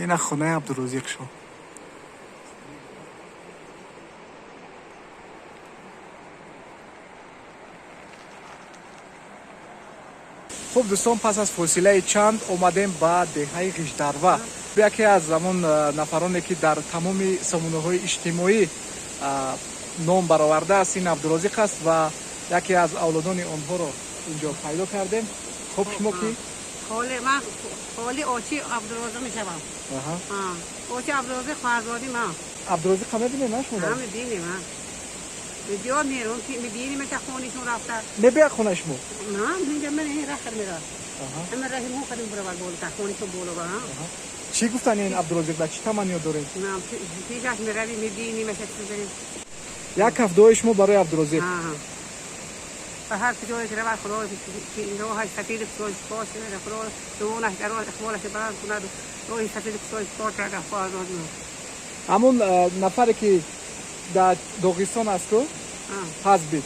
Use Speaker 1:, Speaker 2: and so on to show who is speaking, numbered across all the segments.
Speaker 1: اینا خونه عبدالرزاق شو. خب دوستان پس از فاصله چند اومدیم با دهه غیشدروا. یکی از همون نفرانی که در تمام سامانه‌های اجتماعی نام برآورده است این عبدالرزاق است و یکی از اولادان آنها رو اینجا پیدا کردیم. خب شما کی؟
Speaker 2: خالی آچی عبدالرزاق میشم. آچی عبدالرزاق خواهرزاده من.
Speaker 1: عبدالرزاق همه بینیم نه شما؟
Speaker 2: همه بینیم من. بسیار میرون که میبینیم که خونیشون رفته.
Speaker 1: نبیا خونه شما؟
Speaker 2: نه اینجا من این رخت میرم. همه راه مو خودم برای بول تا خونیشون بولو با.
Speaker 1: چی گفتن این عبدالرزاق چی تمنی دارین؟
Speaker 2: نه پیشش میروی میبینیم چه چیزی.
Speaker 1: یک هفته شما برای عبدالرزاق.
Speaker 2: و هر کجایی که روی خدا روحش سفید کسوی سپاس کنه خدا دونش در آن اخبارش برند کند روحی سفید کسوی سپاس کرده خواهد آدم.
Speaker 1: همون نفری که در داغستان است رو حزبید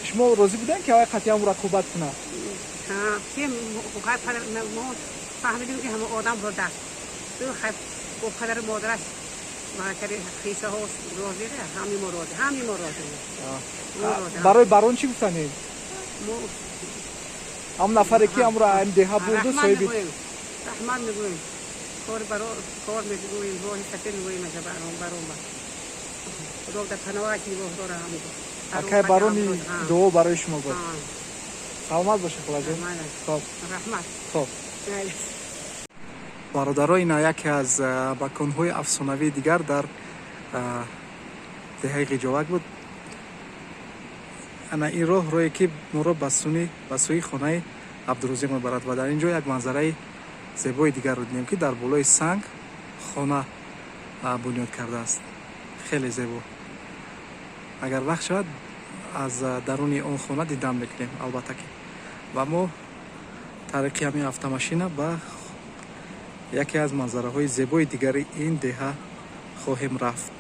Speaker 1: شما راضی بودن که آقای خطی هم رقابت کنه؟
Speaker 2: که ما فهمیدیم که همه آدم رو دست با پدر مادرش مادر خیسه ها راضی ده همین ما راضی
Speaker 1: برای بران چی گفتنید؟ هم نفری که هم را این دیها بوده صاحبی
Speaker 2: رحمان میگویم کار میگویم روحی سفید میگویم که برام خدا در پناهش میگویم خدا را هم
Speaker 1: اکای برانی دعا برای شما بود. سلامت باشه خدا جان. خب
Speaker 2: رحمت.
Speaker 1: خب برادرای اینا یکی از مکان‌های افسانه‌ای دیگر در دهه قیجاوک بود. انا این راهی که ما را به سوی خانه عبدالرزاق میبرد و در اینجا یک منظره زیبای دیگر رو دیدیم که در بالای سنگ خانه بنیاد کرده است. خیلی زیبا. اگر وقت شد از درون اون خانه دیدن میکنیم البته که و ما طریق همین автомашина با یکی از منظره های زیبای دیگر این دهه خواهیم رفت.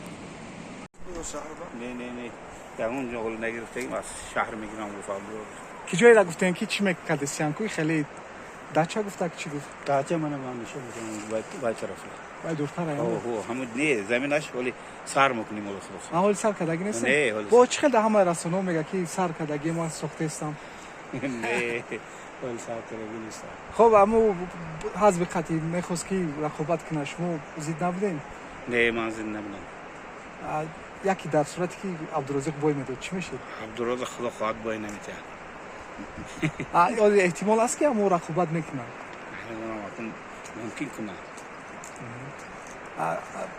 Speaker 3: نه در اونجا قول نگرفتیم از شهر میگیرم گفتم
Speaker 1: کی جایی را گفتین که چی میکرد سیانکوی خیلی داچا گفته که چی گفت؟
Speaker 3: داچا من میشه بودم وای طرف
Speaker 1: وای دورتر
Speaker 3: اوه همون نه زمینش ولی سر میکنیم اول خلاص
Speaker 1: اول سر کداگی نیست
Speaker 3: نه
Speaker 1: با چه خیلی همه رسانه میگه که سر کداگی ما ساخته استم
Speaker 3: نه ولی سر کداگی نیست.
Speaker 1: خب اما حزب قطعی میخواست که رقابت کنه شما زید نبودین؟
Speaker 3: نه من زید نبودم.
Speaker 1: یکی در صورتی که عبدالرزاق بای میداد چی میشه؟
Speaker 3: عبدالرزاق خدا خواهد بای نمیده.
Speaker 1: احتمال است که اما رقابت میکنه.
Speaker 3: ممکن کنه.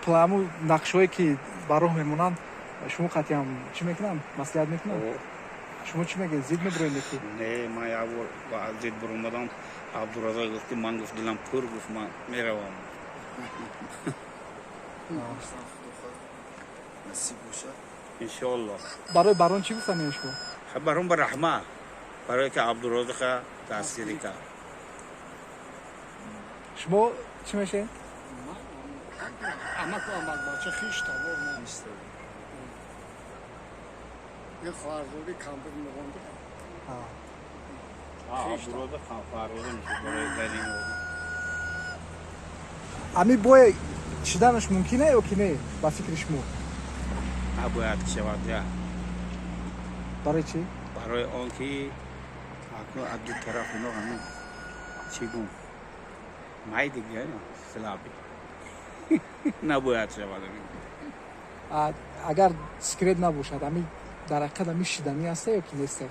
Speaker 1: پلامو نقشهایی که براه میمونن شما قطعی هم چی میکنن؟ مصلحت میکنن؟ شما چی میگه؟ زید میبروین یکی؟
Speaker 3: نه من یه بار با زید برون بدم عبدالرزاق گفت من گفت دلم پر گفت من میروم.
Speaker 4: نصیب باشه
Speaker 3: انشالله.
Speaker 1: برای بران چی گفتن شما؟
Speaker 3: برام با رحمه برای که عبدالرزاق تأثیری کرد.
Speaker 1: شما چی میشه؟
Speaker 5: اما که آمد باچه خیش تابور نیست. یه خواهرزادی کمبر میگونده.
Speaker 3: عبدالرزاق خواهرزاده میشه برای زنی
Speaker 1: امی بای شدنش ممکنه یا که نه با فکر شما؟
Speaker 3: نباید شود یا
Speaker 1: برای چی؟
Speaker 3: برای آن که اکنون از دو طرف اینا همین چی گون مای دیگه سلابی نباید شود.
Speaker 1: اگر سکرت نباشد امی در حقیقت امی شدنی هسته یا که نیسته؟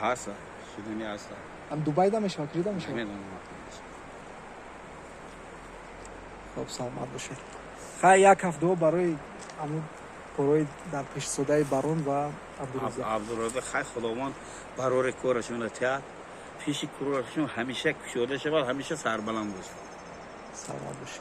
Speaker 3: هسته شدنی هسته.
Speaker 1: ام دوبای دا میشه کریده میشه؟ خب سلامت باشه. خیلی یک هفته برای امون کارهای در پیش سوده برون و
Speaker 3: عبدالرزاق خیلی خداوند برای کارشون تیاد پیش کارشون همیشه کشوده شود همیشه سربلند باشه.
Speaker 1: سلامت باشه.